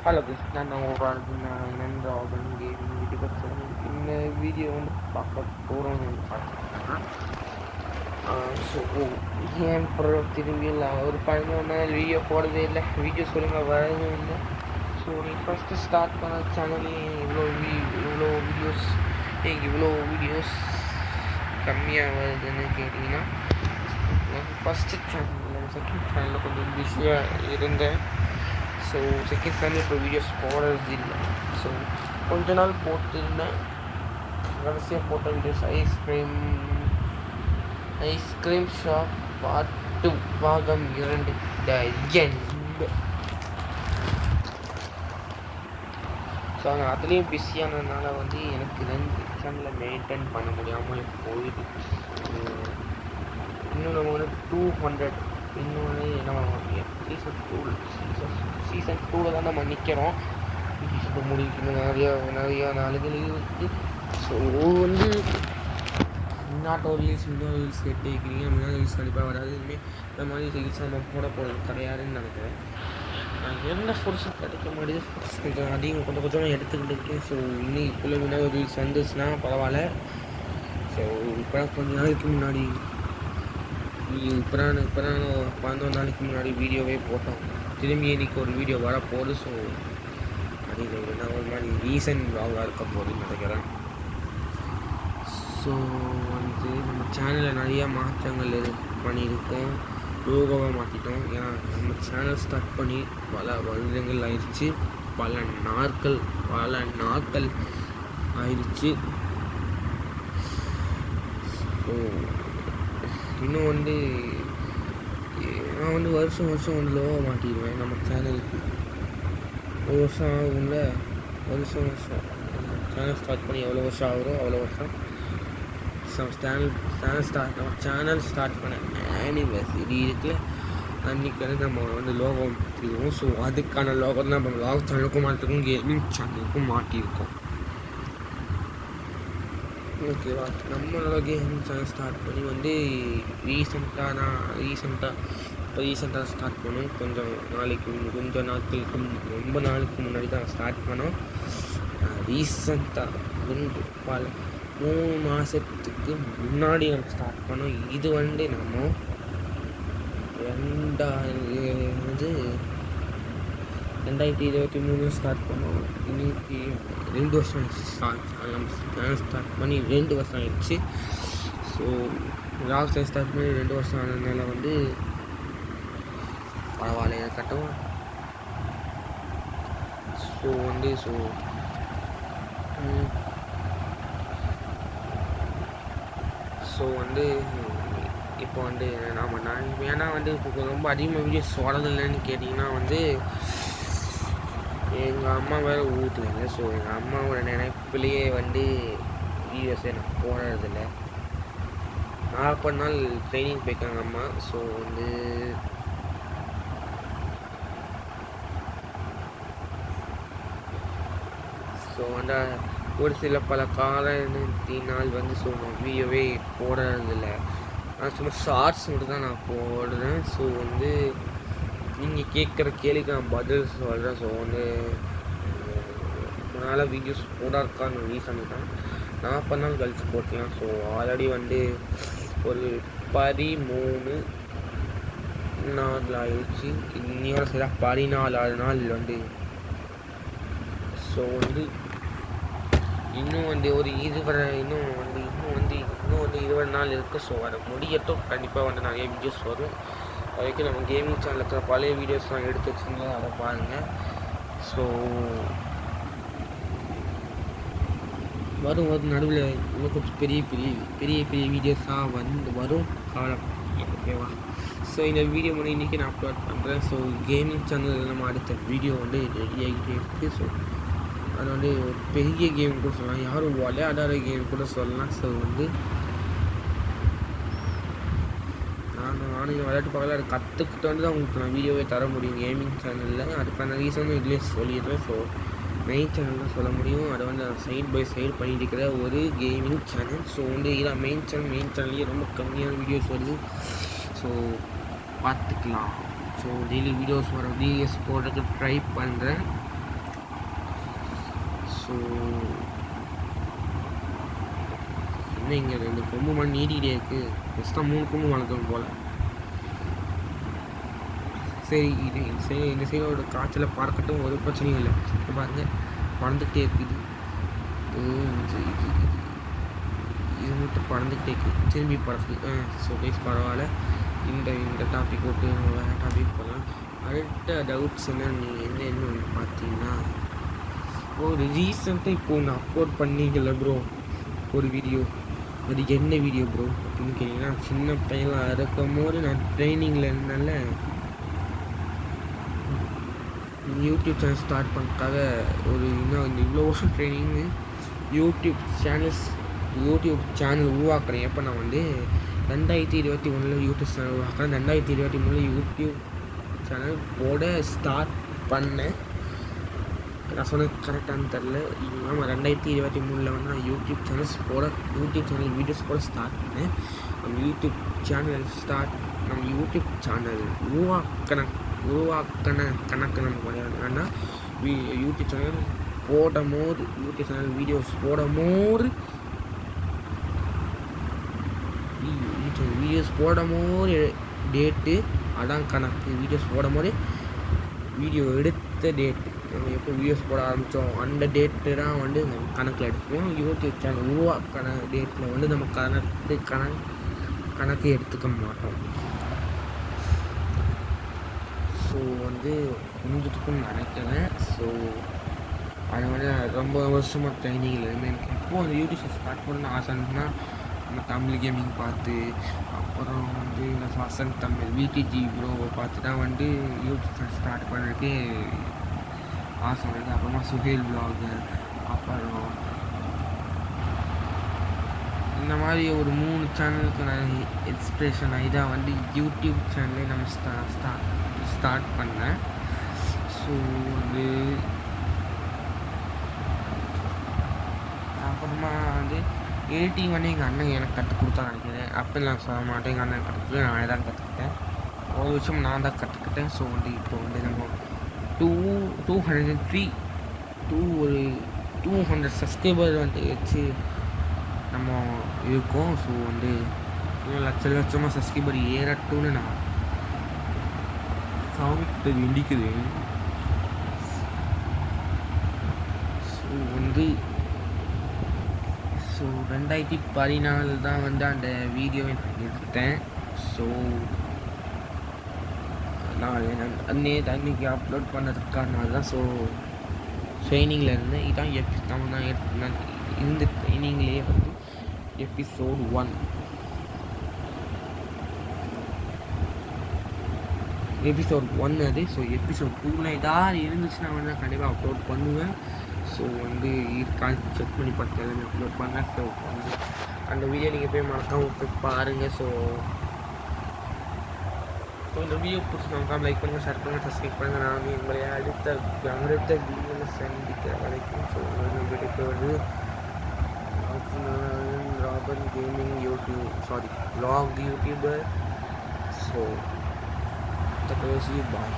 Hello please நான் நன்றி ஆகன் gaming video இந்த வீடியோ வந்து பார்க்க போகிறோம்னு பார்த்தீங்கன்னா ஸோ ஏன் திரும்பி இல்லை ஒரு 11 நாள் வீடியோ போடுறதே இல்லை வீடியோ சொல்லுங்கள் வரதும் இல்லை ஸோ நீ ஃபஸ்ட்டு ஸ்டார்ட் பண்ண சேனல்லே இவ்வளோ வீடியோஸ் கம்மியாக வருதுன்னு கேட்டிங்கன்னா ஃபஸ்ட்டு சேனலில் செகண்ட் சேனலில் கொஞ்சம் பிஸியாக இருந்தேன் ஸோ செகண்ட் சேனல் இப்போ வீடியோஸ் போடுறது இல்லை ஸோ கொஞ்ச நாள் போட்டிருந்தேன் கடைசியாக போட்ட வீடியோஸ் ஐஸ்கிரீம் ஷாப் பார்ட் 2 பாகம் 2 த எண்ட். ஸோ அவங்க அதுலேயும் பிஸியானதுனால வந்து எனக்கு 2 சேனலில் மெயின்டைன் பண்ண முடியாமல் போயிடுச்சு. இன்னும் நம்ம வந்து 200 இன்னொன்று என்ன சீசன் 2 தான் நம்ம நிற்கிறோம். சீசன் 2 முடிக்கணும், நிறையா நாளுகள் இருக்குது. ஸோ வந்து நாட் ஒரு ரீல்ஸ் இன்னொரு ரீல்ஸ் கேட்டுக்கிறீங்க, முன்னாடி ரீல்ஸ் கண்டிப்பாக வராது. இனிமேல் இந்த மாதிரி ரீல்ஸ் நம்ம போட போகிறது கிடையாதுன்னு நினைக்கிறேன். என்ன சோர்ஸும் கிடைக்க மாட்டேது, கொஞ்சம் அதிகம் கொஞ்சம் எடுத்துக்கிட்டு இருக்கேன். ஸோ இன்னும் இப்போ முன்னாடி ஒரு ரீல்ஸ் வந்துச்சுன்னா பரவாயில்ல. ஸோ இப்போ கொஞ்ச நாளைக்கு முன்னாடி இப்போ நான் 11 நாளைக்கு முன்னாடி வீடியோவே போட்டோம். திரும்பி இன்றைக்கி ஒரு வீடியோ வரப்போகுது. ஸோ அது என்ன ஒரு மாதிரி ரீசன்ட் விளாகாக இருக்க போகுதுன்னு நினைக்கிறேன். ஸோ வந்து நம்ம சேனலில் நிறையா மாற்றங்கள் பண்ணியிருக்கோம். லோகோவை மாற்றிட்டோம். ஏன்னா நம்ம சேனல் ஸ்டார்ட் பண்ணி பல வருடங்கள் ஆயிடுச்சு, பல நாட்கள் ஆயிடுச்சு. ஸோ இன்னும் வந்து நான் வந்து வருஷம் வந்து லோகோ மாட்டிடுவேன் நம்ம சேனலுக்கு. ஒரு வருஷம் ஆகும்ல, வருஷம் சேனல் ஸ்டார்ட் பண்ணி எவ்வளோ வருஷம் ஆகுதோ அவ்வளோ வருஷம் நம்ம சேனல் ஸ்டார்ட் பண்ண ஆனிவர்சரி இருக்குல்ல, அன்றைக்கி வந்து நம்ம வந்து லோகோ மாற்றிடுவோம். ஸோ அதுக்கான லோகோ தான் நம்ம வ்ளாக் சேனலுக்கும் மாற்றிருக்கோம், கேமிங் சேனலுக்கும் மாட்டியிருக்கோம். ஓகேவா, நம்மளோட கேமிங் சேனல் ஸ்டார்ட் பண்ணி வந்து ரீசெண்டாக ஸ்டார்ட் பண்ணோம். ரொம்ப நாளுக்கு முன்னாடி தான் ஸ்டார்ட் பண்ணோம். ரீசெண்டாக 3 மாதத்துக்கு முன்னாடி நம்ம ஸ்டார்ட் பண்ணோம். இது வந்து நம்ம 2023 ஸ்டார்ட் பண்ணோம். இன்னைக்கு 2 வருஷம் நம்ம ஸ்டார்ட் பண்ணி 2 வருஷம் ஆயிடுச்சு. ஸோ வ்ளாக் ஸ்டார்ட் பண்ணி 2 வருஷம் ஆனதுனால வந்து பரவாயில்ல கட்டும். ஸோ வந்து இப்போ வந்து நான் ஏன்னா வந்து இப்போ ரொம்ப அதிகமாக வீடியோஸ் வரதில்லைன்னு கேட்டிங்கன்னா வந்து எங்கள் அம்மா வேறு வீட்டில் இல்லை. ஸோ எங்கள் அம்மாவோட நினைப்பிலேயே வந்து வீடியோஸே நான் போடுறதில்லை. 40 நாள் ட்ரைனிங் போயிருக்காங்க அம்மா. ஸோ வந்து ஒரு சில பல காரணத்தினால் வந்து ஸோ நான் வீடியோவே போடுறதில்லை. நான் சும்மா ஷார்ட்ஸ் மட்டும் தான் நான் போடுறேன். ஸோ வந்து நீங்கள் கேட்குற கேள்விக்கு நான் பதில் சொல்கிறேன். ஸோ வந்து அதனால் வீடியோஸ் போடாதுக்கான ரீசன் தான் 40 நாள் கழிச்சு போட்டலாம். ஸோ ஆல்ரெடி வந்து ஒரு 13 நாள் ஆயிடுச்சு. இன்னொரு சில 14 நாள் வந்து ஸோ வந்து இன்னும் வந்து ஒரு 20 நாள் இருக்குது. ஸோ அதை முடியட்டும், கண்டிப்பாக வந்து நிறைய வீடியோஸ் வரும். அதுக்கு நம்ம கேமிங் சேனலில் இருக்கிற பழைய வீடியோஸ்லாம் எடுத்து வச்சுருந்தா அதை பாருங்கள். ஸோ வரும் நடுவில் இன்னும் கொஞ்சம் பெரிய வீடியோஸாக வரும் காலம். ஓகேவா, ஸோ இந்த வீடியோ மட்டும் இன்றைக்கி நான் அப்லோட் பண்ணுறேன். ஸோ கேமிங் சேனலில் நம்ம அடுத்த வீடியோ வந்து ரெடி ஆகிட்டே இருக்குது. ஸோ அது வந்து ஒரு பெரிய கேம் கூட சொல்லலாம், யாரும் விளையாடாத கேம் கூட சொல்லலாம். ஸோ வந்து நானும் விளையாட்டு பார்க்கல, அதை கற்றுக்கிட்டு வந்து தான் உங்களுக்கு நான் வீடியோவே தர முடியும் கேமிங் சேனலில். அதுக்கான ரீசனும் இதுலேயே சொல்லிடுறேன். ஸோ மெயின் சேனல் தான் சொல்ல முடியும். அதை வந்து சைட் பை சைடு பண்ணிட்டு இருக்கிற ஒரு கேமிங் சேனல். ஸோ வந்து இதான் மெயின் சேனல்லேயே ரொம்ப கம்மியான வீடியோஸ் வருது. ஸோ பார்த்துக்கலாம். ஸோ டெய்லி வீடியோஸ் போடுறதுக்கு ட்ரை பண்ணுறேன். ஸோ என்ன இங்கே 2 கொம்பு மணி நீட்டிக்கிட்டே இருக்குது. பெஸ்ட்டாக 3 கொம்பு வளர்க்கணும் போல். சரி இந்த சைடோட காய்ச்சலை பார்க்கட்டும், ஒரு பிரச்சனையும் இல்லை. இப்போ பாருங்க பறந்துக்கிட்டே இருக்குது. இது மட்டும் பறந்துக்கிட்டே இருக்குது, திரும்பி பறக்குது. ஸோ கைஸ் பரவாயில்ல. இந்த டாபிக் விட்டு வேறு டாபிக் போகலாம். அடுத்த டவுட்ஸ் என்னன்னு பார்த்தீங்கன்னா, ஒரு ரீசெண்டாக இப்போ ஒன்று அப்லோட் பண்ணிக்கல ப்ரோ ஒரு வீடியோ. அது என்ன வீடியோ ப்ரோ அப்படின்னு கேட்டிங்கன்னா, சின்ன பையனாக இருக்கும் போது நான் ட்ரைனிங்கில் இருந்தனால யூடியூப் சேனல் ஸ்டார்ட் பண்ணுறதுக்காக இன்னும் இவ்வளோ வருஷம் ட்ரைனிங்கு யூடியூப் சேனல் உருவாக்குறேன். எப்போ நான் 2021 யூடியூப் சேனல் உருவாக்குறேன். 2023 யூடியூப் சேனல் போட ஸ்டார்ட் பண்ணேன். நான் சொன்னது கரெக்டானு தெரில. நம்ம 2023 நான் யூடியூப் சேனல் வீடியோஸ் போட ஸ்டார்ட் பண்ணேன். நம்ம யூடியூப் சேனல் உருவாக்கின கணக்கு நமக்கு கிடையாதுன்னா, யூடியூப் சேனல் வீடியோஸ் போடும்போது டேட்டு அதான் கணக்கு. வீடியோ எடுத்த டேட்டு நம்ம எப்போ வீடியோஸ் போட ஆரம்பித்தோம் அந்த டேட்டு தான் நம்ம கணக்கில் எடுத்துக்குவோம். யூடியூப் சேனல் உருவாக்கின டேட்டில் நம்ம கணக்கு எடுத்துக்க மாட்டோம். ஸோ புரிஞ்சுட்டுக்குன்னு நினைக்கிறேன். ஸோ அது ரொம்ப வருஷமாக ட்ரைனிங்கில் இருந்து எனக்கு எப்போது யூடியூப் ஸ்டார்ட் பண்ண ஆசைன்னா, நம்ம தமிழ் கேமிங் பார்த்து, அப்புறம் இந்த வசந்த் தமிழ் விடிஜி ப்ரோவை பார்த்து தான் யூடியூப் ஸ்டார்ட் பண்ணுறதுக்கு ஆசை வருது. அப்புறமா சுஹேல் வ்ளாகர், அப்புறம் இந்த மாதிரி ஒரு 3 சேனலுக்கு நான் இன்ஸ்பிரேஷன் ஆகி தான் யூடியூப் சேனலே நம்ம ஸ்டார்ட் பண்ணேன். ஸோ அப்புறமா எடிட்டிங் எங்கள் அண்ணன் எனக்கு கற்றுக் கொடுத்தா நினைக்கிறேன். அப்போ நான் சொல்ல மாட்டேன், எங்கள் அண்ணன் கற்றுக்கிட்டு நானே தான் கற்றுக்கிட்டேன். ஒரு விஷயம் நான் தான் கற்றுக்கிட்டேன். ஸோ இப்போ நம்ம 200 சப்ஸ்கிரைபர் வச்சு நம்ம இருக்கோம். ஸோ லட்சமாக சப்ஸ்கிரைபர் ஏறட்டும்னு நான் சாமிக்கிட்ட வேண்டிக்கிறேன். ஸோ 2014 தான் அந்த வீடியோவை நான் எடுத்தேன். ஸோ நான் அன்னைக்கு அப்லோட் பண்ணதுக்கான தான். ஸோ ட்ரைனிங்கில் இருந்தேன். இதான் நான் இருந்த ட்ரைனிங்லேயே எபிசோட் 1 அது. ஸோ எபிசோட் 2 ஏதாவது இருந்துச்சுன்னா கண்டிப்பாக அப்லோட் பண்ணுவேன். ஸோ இருக்கான்னு செக் பண்ணி பார்த்து எல்லாமே அப்லோட் பண்ணேன். ஸோ அந்த வீடியோ நீங்கள் போய் மறக்காமல் போய் பாருங்கள். ஸோ இந்த வீடியோ பிடிச்சிருக்காங்க, லைக் பண்ணுங்கள், ஷேர் பண்ணுங்கள், சப்ஸ்கிரைப் பண்ணுங்கள். நான் உங்களை அடுத்த வீடியோவில் சந்திக்கிற வரைக்கும். ஸோ வீடியோக்கு Robben gaming vlog YouTuber. So that was you. Bye.